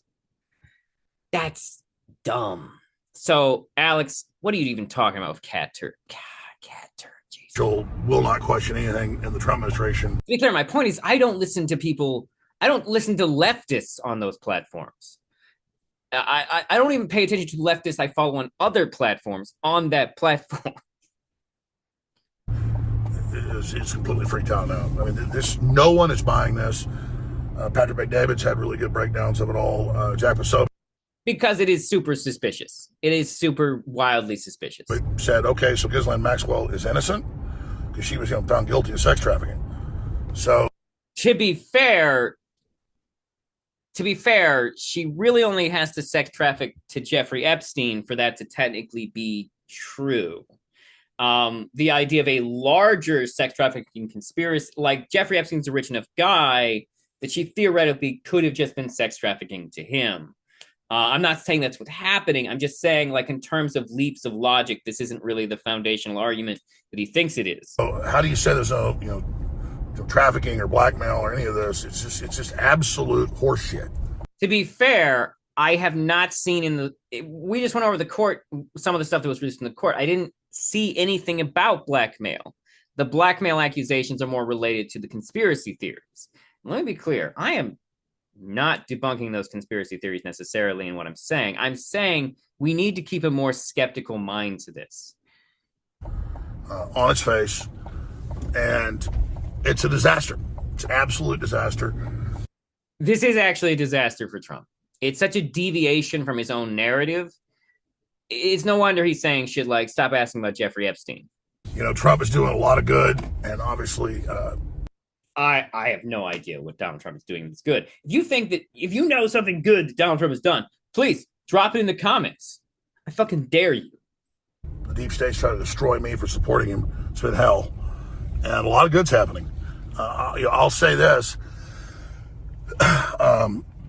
That's dumb. So, Alex, what are you even talking about with Cat Turd? Cat Turd.
Joel will not question anything in the Trump administration.
To be clear, my point is I don't listen to leftists on those platforms. I don't even pay attention to leftists I follow on other platforms on that platform.
It's completely freaked out now. I mean, no one is buying this. Patrick McDavid's had really good breakdowns of it all. Jack Posobiec.
Because it is super suspicious. It is super wildly suspicious.
Said, okay, so Ghislaine Maxwell is innocent because she was found guilty of sex trafficking. So,
to be fair, she really only has to sex traffic to Jeffrey Epstein for that to technically be true. The idea of a larger sex trafficking conspiracy, like Jeffrey Epstein's a rich enough guy that she theoretically could have just been sex trafficking to him. I'm not saying that's what's happening. I'm just saying, like, in terms of leaps of logic, this isn't really the foundational argument that he thinks it is.
So how do you say there's no, trafficking or blackmail or any of this? It's just absolute horseshit.
To be fair, I have not seen we just went over the court, some of the stuff that was released in the court. I didn't see anything about blackmail. The blackmail accusations are more related to the conspiracy theories. Let me be clear. I am not debunking those conspiracy theories necessarily in what I'm saying. I'm saying we need to keep a more skeptical mind to this.
On its face. And it's a disaster. It's an absolute disaster.
This is actually a disaster for Trump. It's such a deviation from his own narrative. It's no wonder he's saying shit like, stop asking about Jeffrey Epstein.
Trump is doing a lot of good, and obviously
I have no idea what Donald Trump is doing that's good. If you know something good that Donald Trump has done, please drop it in the comments. I fucking dare you.
The deep state's trying to destroy me for supporting him. It's been hell. And a lot of good's happening. I'll say this.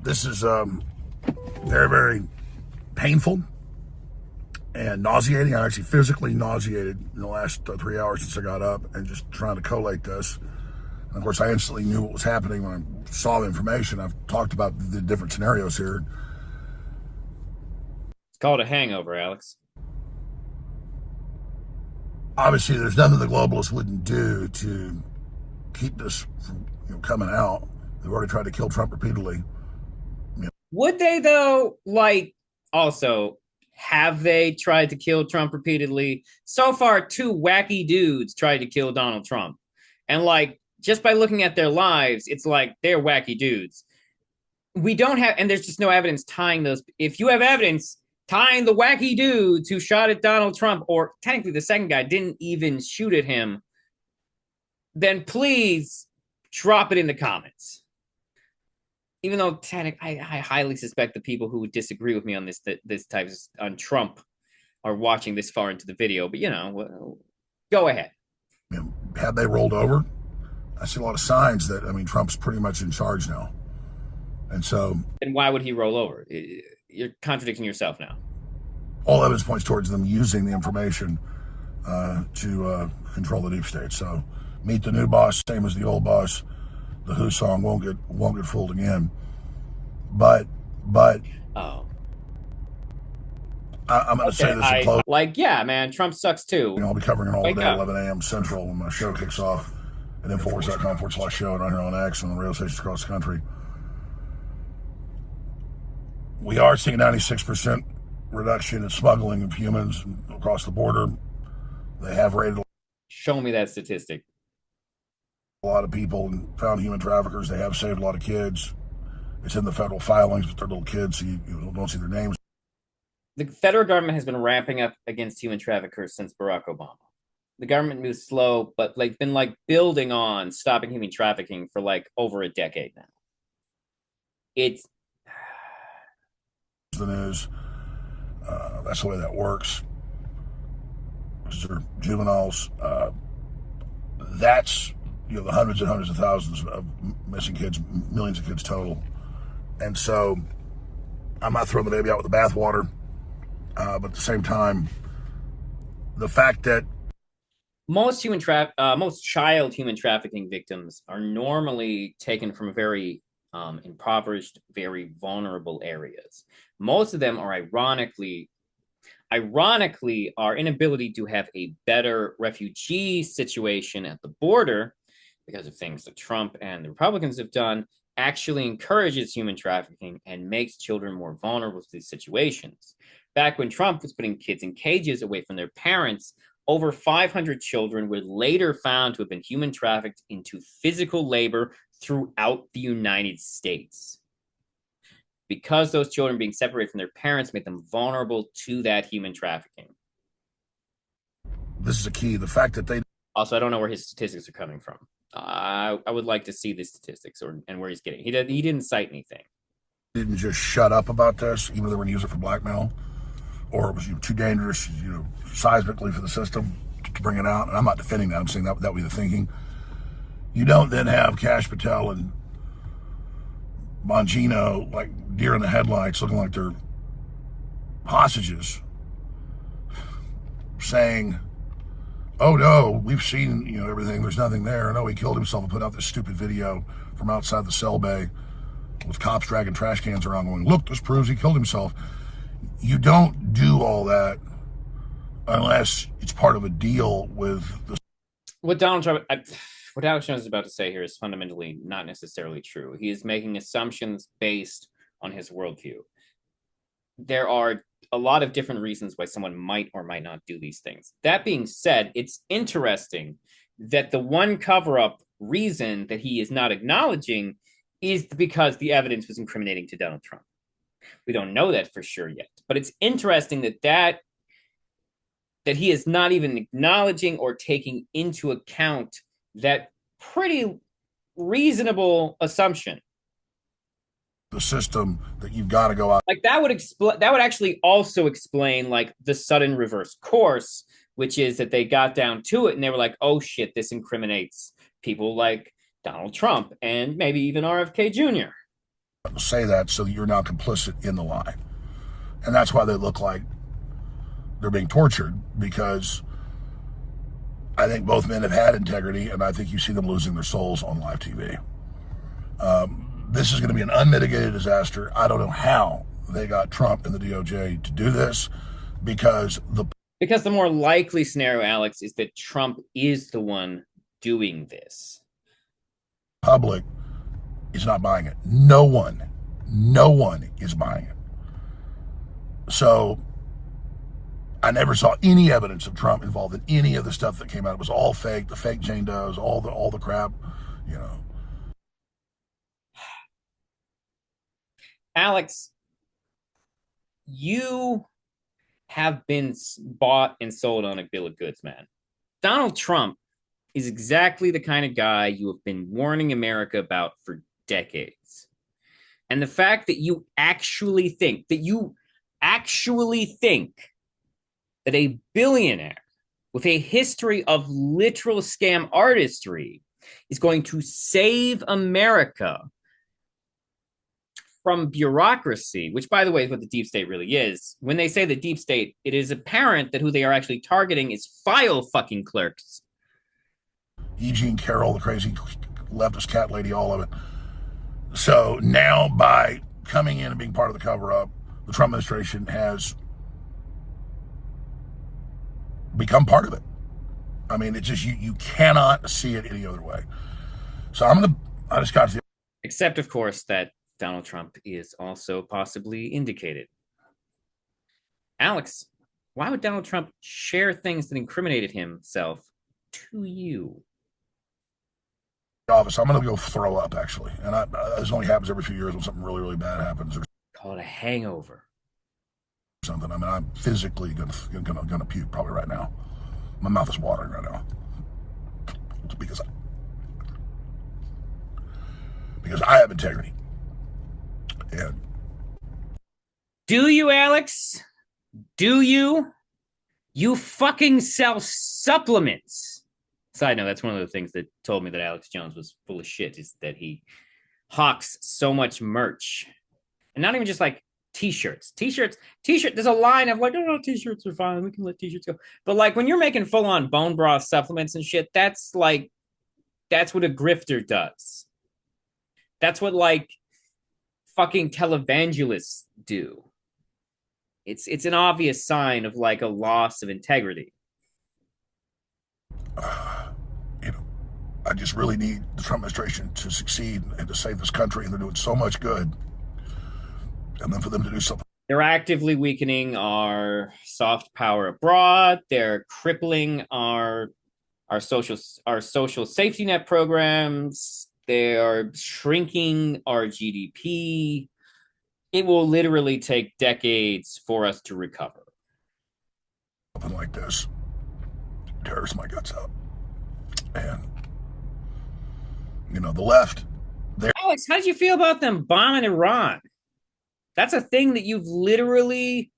This is very, very painful and nauseating. I'm actually physically nauseated in the last 3 hours since I got up and just trying to collate this. And of course, I instantly knew what was happening when I saw the information. I've talked about the different scenarios here.
It's called a hangover, Alex.
Obviously, there's nothing the globalists wouldn't do to keep this from coming out. They've already tried to kill Trump repeatedly.
Would they, though? Like, also, have they tried to kill Trump repeatedly? So far, two wacky dudes tried to kill Donald Trump. And, like, just by looking at their lives, it's like they're wacky dudes. We don't have, and there's just no evidence tying those. If you have evidence tying the wacky dudes who shot at Donald Trump, or technically the second guy didn't even shoot at him, then please drop it in the comments. Even though I highly suspect the people who would disagree with me on this type on Trump are watching this far into the video, but go ahead.
Have they rolled over? I see a lot of signs that Trump's pretty much in charge now, and so.
And why would he roll over? You're contradicting yourself now.
All evidence points towards them using the information to control the deep state. So, meet the new boss, same as the old boss. The Who song won't get fooled again. But
oh,
I'm going to say this in close.
Yeah, man, Trump sucks too.
I'll be covering it all day at 11 a.m. Central when my show kicks off at infowars.com/show and on here on X and on radio stations across the country. We are seeing a 96% reduction in smuggling of humans across the border. They have raided.
Show me that statistic.
A lot of people and found human traffickers. They have saved a lot of kids. It's in the federal filings, but they're little kids, so you don't see their names.
The federal government has been ramping up against human traffickers since Barack Obama. The government moves slow, but been building on stopping human trafficking for over a decade now. It's
the news. That's the way that works. These are juveniles. That's the hundreds and hundreds of thousands of missing kids, millions of kids total. And so I'm not throwing the baby out with the bathwater, but at the same time, the fact that
most child human trafficking victims are normally taken from very impoverished, very vulnerable areas. Most of them are ironically, our inability to have a better refugee situation at the border, because of things that Trump and the Republicans have done, actually encourages human trafficking and makes children more vulnerable to these situations. Back when Trump was putting kids in cages away from their parents, over 500 children were later found to have been human trafficked into physical labor throughout the United States. Because those children being separated from their parents made them vulnerable to that human trafficking.
This is a key. The fact that they...
Also, I don't know where his statistics are coming from. I would like to see the statistics and where he's getting. He didn't cite anything.
Didn't just shut up about this, even though they were going to use it for blackmail, or it was too dangerous, seismically for the system to bring it out. And I'm not defending that. I'm saying that would be the thinking. You don't then have Kash Patel and Bongino like deer in the headlights, looking like they're hostages, saying, "Oh no, we've seen everything. There's nothing there. No, he killed himself," and put out this stupid video from outside the cell bay with cops dragging trash cans around, going, "Look, this proves he killed himself." You don't do all that unless it's part of a deal with the.
What Alex Jones is about to say here is fundamentally not necessarily true. He is making assumptions based on his worldview. There are a lot of different reasons why someone might or might not do these things. That being said, it's interesting that the one cover-up reason that he is not acknowledging is because the evidence was incriminating to Donald Trump. We don't know that for sure yet, but it's interesting that he is not even acknowledging or taking into account that pretty reasonable assumption.
The system that you've got to go out.
Like that would actually also explain like the sudden reverse course, which is that they got down to it and they were like, oh shit, this incriminates people like Donald Trump and maybe even RFK Jr.
Say that so that you're not complicit in the lie. And that's why they look like they're being tortured, because I think both men have had integrity, and I think you see them losing their souls on live TV. This is going to be an unmitigated disaster. I don't know how they got Trump and the DOJ to do this, because
the more likely scenario, Alex, is that Trump is the one doing this.
Public is not buying it. No one is buying it. So I never saw any evidence of Trump involved in any of the stuff that came out. It was all fake. The fake Jane Does, all the crap, you know.
Alex, you have been bought and sold on a bill of goods, man. Donald Trump is exactly the kind of guy you have been warning America about for decades. And the fact that you actually think that a billionaire with a history of literal scam artistry is going to save America from bureaucracy, which, by the way, is what the deep state really is. When they say the deep state, it is apparent that who they are actually targeting is file fucking clerks.
E. Jean Carroll, the crazy leftist cat lady, all of it. So now, by coming in and being part of the cover-up, the Trump administration has become part of it. I mean, it's just, you cannot see it any other way. So I just got to...
Except, of course, that Donald Trump is also possibly indicated. Alex, why would Donald Trump share things that incriminated himself to you?
Office, I'm going to go throw up, actually. And this only happens every few years when something really, really bad happens.
Call it a hangover.
Something. I mean, I'm physically gonna puke probably right now. My mouth is watering right now. It's because I have integrity. And
do you, Alex? Do you? You fucking sell supplements. Side note, that's one of the things that told me that Alex Jones was full of shit, is that he hawks so much merch. And not even just like t-shirts. There's a line of like, oh, t-shirts are fine. We can let t-shirts go. But like when you're making full-on bone broth supplements and shit, that's what a grifter does. That's what like fucking televangelists do. It's an obvious sign of like a loss of integrity.
I just really need the Trump administration to succeed and to save this country, and they're doing so much good. And then for them to do something.
They're actively weakening our soft power abroad. They're crippling our social safety net programs. They are shrinking our GDP. It will literally take decades for us to recover.
Something like this tears my guts out. And, the left.
Alex, how did you feel about them bombing Iran? That's a thing that you've literally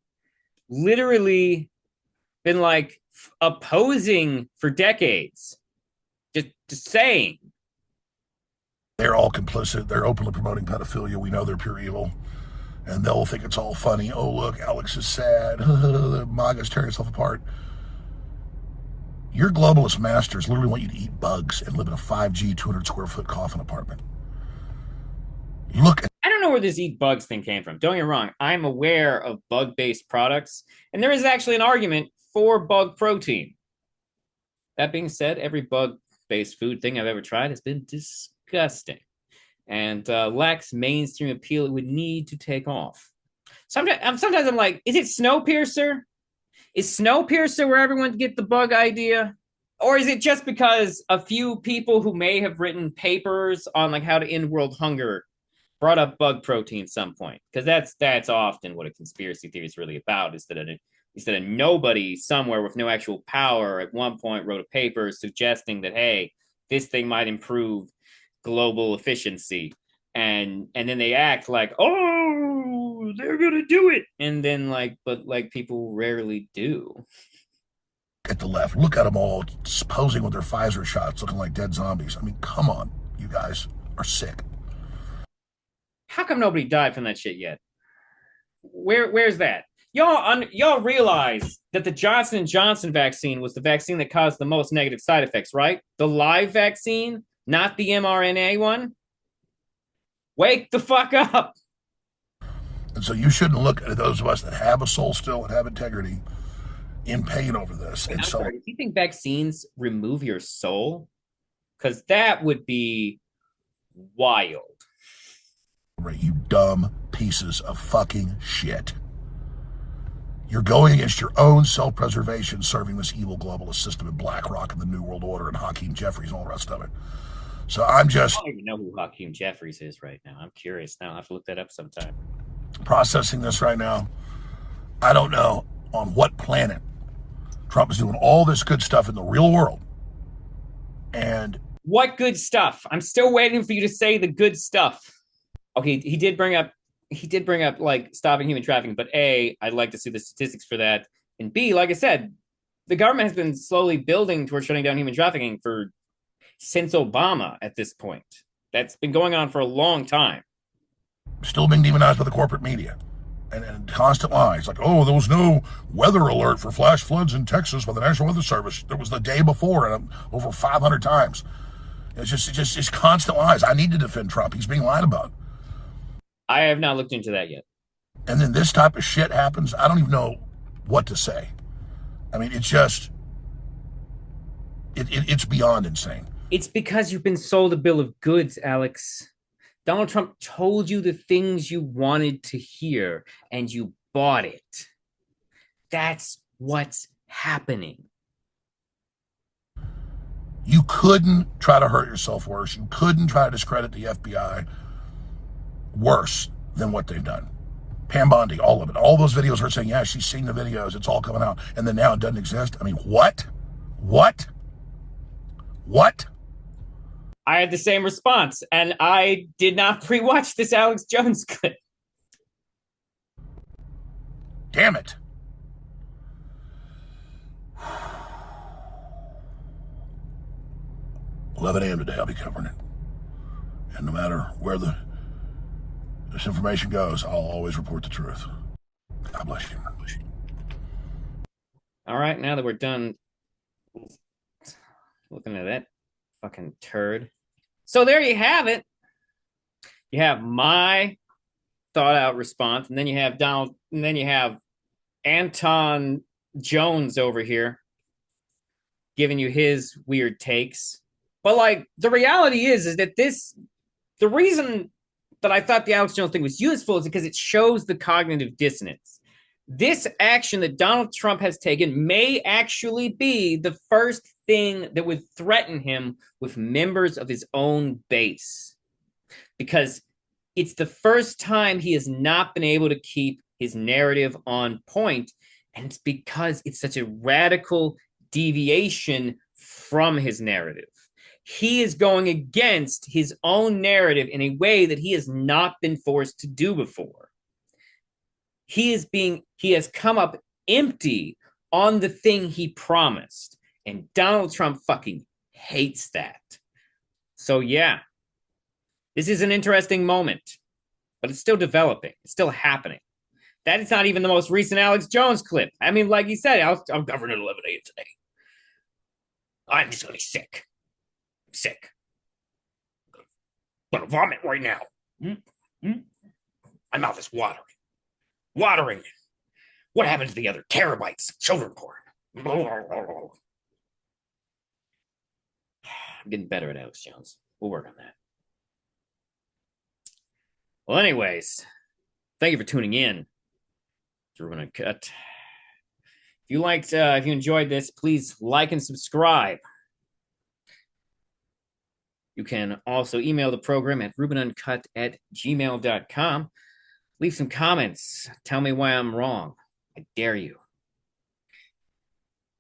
been like opposing for decades. Just saying.
They're all complicit. They're openly promoting pedophilia. We know they're pure evil. And they'll think it's all funny. Oh, look, Alex is sad. MAGA's tearing itself apart. Your globalist masters literally want you to eat bugs and live in a 5G 200 square foot coffin apartment.
I don't know where this eat bugs thing came from. Don't get me wrong. I'm aware of bug-based products, and there is actually an argument for bug protein. That being said, every bug-based food thing I've ever tried has been disgusting and lacks mainstream appeal. It would need to take off. Sometimes I'm like, is it Snowpiercer? Is Snowpiercer where everyone get the bug idea? Or is it just because a few people who may have written papers on like how to end world hunger brought up bug protein at some point? Because that's often what a conspiracy theory is really about, is that a nobody somewhere with no actual power at one point wrote a paper suggesting that, hey, this thing might improve global efficiency, and then they act like, oh, they're gonna do it, and then but people rarely do.
At the left, look at them all posing with their Pfizer shots, looking like dead zombies. I mean, come on, you guys are sick.
How come nobody died from that shit yet? Where's that? Y'all realize that the Johnson & Johnson vaccine was the vaccine that caused the most negative side effects, right? The live vaccine, not the mRNA one. Wake the fuck up.
And so you shouldn't look at those of us that have a soul still and have integrity in pain over this. And so,
do you think vaccines remove your soul? Because that would be wild.
you dumb pieces of fucking shit. You're going against your own self-preservation, serving this evil globalist system in BlackRock and the New World Order and Hakeem Jeffries and all the rest of it. So I'm just...
I don't even know who Hakeem Jeffries is right now. I'm curious now. I'll have to look that up sometime.
Processing this right now. I don't know on what planet Trump is doing all this good stuff in the real world. And...
what good stuff? I'm still waiting for you to say the good stuff. Okay, he did bring up like stopping human trafficking, but A, I'd like to see the statistics for that. And B, like I said, the government has been slowly building towards shutting down human trafficking since Obama at this point. That's been going on for a long time.
Still being demonized by the corporate media. And constant lies like, oh, there was no weather alert for flash floods in Texas by the National Weather Service. There was the day before, and over 500 times. It's just constant lies. I need to defend Trump. He's being lied about.
I have not looked into that yet.
And then this type of shit happens. I don't even know what to say. I mean, it's just, it's beyond insane.
It's because you've been sold a bill of goods, Alex. Donald Trump told you the things you wanted to hear, and you bought it. That's what's happening.
You couldn't try to hurt yourself worse. You couldn't try to discredit the FBI worse than what they've done. Pam Bondi, all of it. All those videos are saying, yeah, she's seen the videos. It's all coming out. And then now it doesn't exist. I mean, what? What? What?
I had the same response, and I did not pre-watch this Alex Jones clip.
Damn it. $11 a.m. today, I'll be covering it. And no matter where this information goes, I'll always report the truth. God bless you. God bless you.
All right, now that we're done looking at that fucking turd. So there you have it. You have my thought out response, and then you have Donald, and then you have Anton Jones over here giving you his weird takes. But like the reality is that the reason that I thought the Alex Jones thing was useful is because it shows the cognitive dissonance. This action that Donald Trump has taken may actually be the first thing that would threaten him with members of his own base, because it's the first time he has not been able to keep his narrative on point, and it's because it's such a radical deviation from his narrative. He is going against his own narrative in a way that he has not been forced to do before. He has come up empty on the thing he promised, and Donald Trump fucking hates that. So yeah, this is an interesting moment, but it's still developing. It's still happening. That is not even the most recent Alex Jones clip. I mean, like he said, I'm governed at 11 a.m. today. I'm just gonna be sick. Sick. I'm gonna vomit right now. My mouth is watering. Watering. What happened to the other terabytes of children porn? I'm getting better at Alex Jones. We'll work on that. Well, anyways, thank you for tuning in to Ruben Uncut. If you enjoyed this, please like and subscribe. You can also email the program at rubenuncut@gmail.com. Leave some comments. Tell me why I'm wrong. I dare you.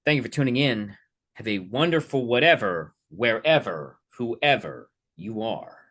Thank you for tuning in. Have a wonderful whatever, wherever, whoever you are.